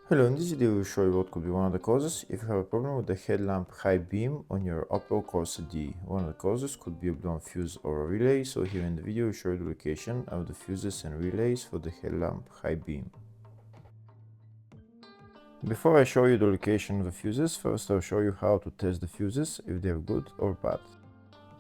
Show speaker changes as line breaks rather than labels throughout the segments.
Hello, in this video I will show you what could be one of the causes if you have a problem with the headlamp high beam on your Opel Corsa D. One of the causes could be a blown fuse or a relay, so here in the video I will show you the location of the fuses and relays for the headlamp high beam. Before I show you the location of the fuses, first I'll show you how to test the fuses, if they're good or bad.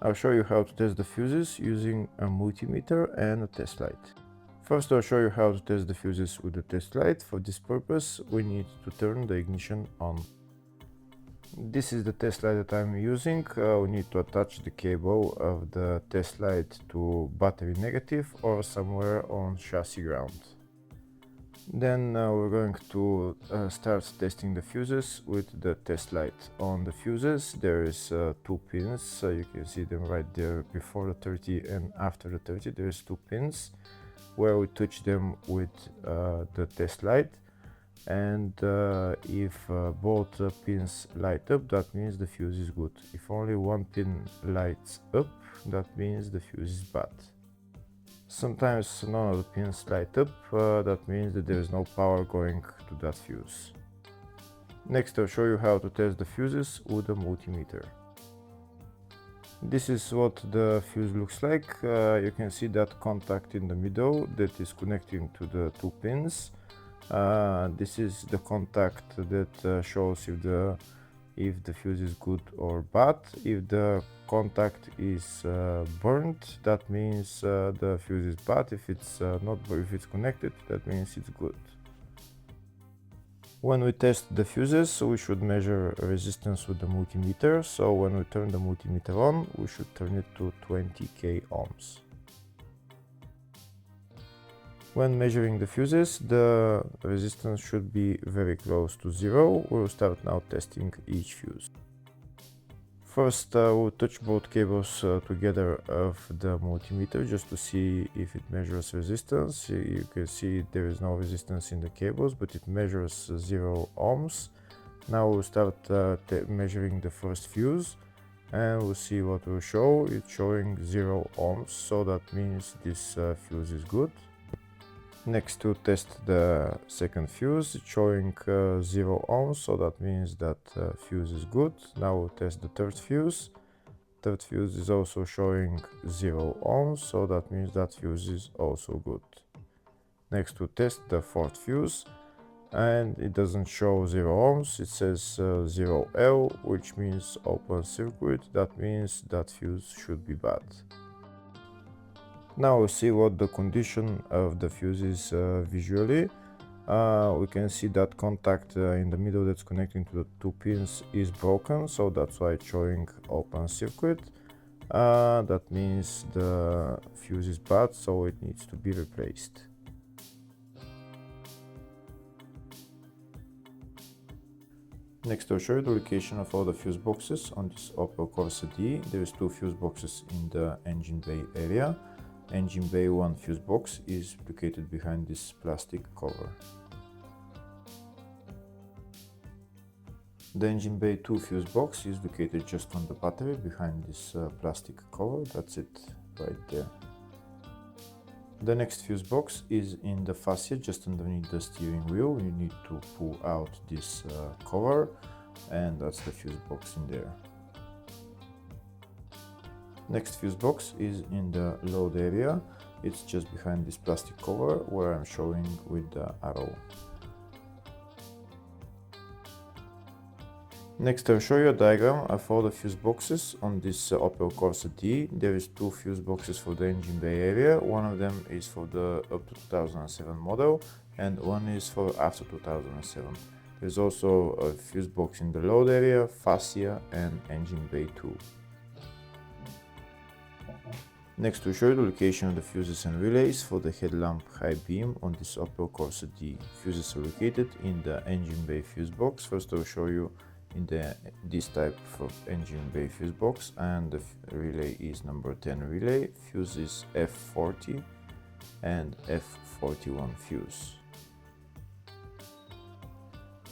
I'll show you how to test the fuses using a multimeter and a test light. First, I'll show you how to test the fuses with the test light. For this purpose, we need to turn the ignition on. This is the test light that I'm using. We need to attach the cable of the test light to battery negative or somewhere on chassis ground. Then we're going to start testing the fuses with the test light. On the fuses there is 2 pins, you can see them right there before the 30 and after the 30 there's 2 pins where we touch them with the test light, and if both pins light up, that means the fuse is good. If only one pin lights up, that means the fuse is bad. Sometimes none of the pins light up, that means that there is no power going to that fuse. Next I'll show you how to test the fuses with a multimeter. This is what the fuse looks like. You can see that contact in the middle that is connecting to the 2 pins. This is the contact that shows if the fuse is good or bad. If the contact is burnt, that means the fuse is bad. If it's if it's connected, that means it's good. When we test the fuses, we should measure resistance with the multimeter. So when we turn the multimeter on, we should turn it to 20k ohms. When measuring the fuses, the resistance should be very close to 0. We'll start now testing each fuse. First, we'll touch both cables together of the multimeter just to see if it measures resistance. You can see there is no resistance in the cables, but it measures 0 ohms. Now we'll start measuring the first fuse, and we'll see what will show. It's showing 0 ohms, so that means this fuse is good. Next, to test the second fuse, it's showing 0 ohms, so that means that fuse is good. Now we'll test the third fuse. Third fuse is also showing 0 ohms, so that means that fuse is also good. Next, we'll test the fourth fuse, and it doesn't show 0 ohms, it says 0L, which means open circuit. That means that fuse should be bad. Now we'll see what the condition of the fuse is visually. We can see that contact in the middle that's connecting to the 2 pins is broken, so that's why it's showing open circuit. That means the fuse is bad, so it needs to be replaced. Next I'll show you the location of all the fuse boxes on this Opel Corsa D. There is 2 fuse boxes in the engine bay area. Engine bay 1 fuse box is located behind this plastic cover. The engine bay 2 fuse box is located just on the battery behind this plastic cover. That's it right there. The next fuse box is in the fascia just underneath the steering wheel. You need to pull out this cover, and that's the fuse box in there. Next fuse box is in the load area. It's just behind this plastic cover where I'm showing with the arrow. Next I'll show you a diagram of all the fuse boxes on this Opel Corsa D. There is 2 fuse boxes for the engine bay area. One of them is for the up to 2007 model and one is for after 2007. There's also a fuse box in the load area, fascia and engine bay 2. Next we'll show you the location of the fuses and relays for the headlamp high beam on this Opel Corsa D. Fuses are located in the engine bay fuse box. First I'll show you in this type of engine bay fuse box, and the relay is number 10 relay. Fuse is F40 and F41 fuse.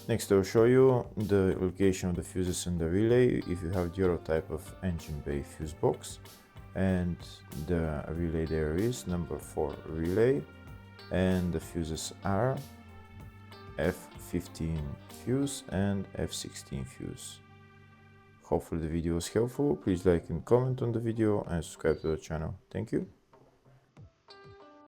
Next I'll show you the location of the fuses and the relay if you have the other type of engine bay fuse box. And the relay there is number 4 relay, and the fuses are F15 fuse and F16 fuse. Hopefully the video was helpful. Please like and comment on the video and subscribe to the channel. Thank you.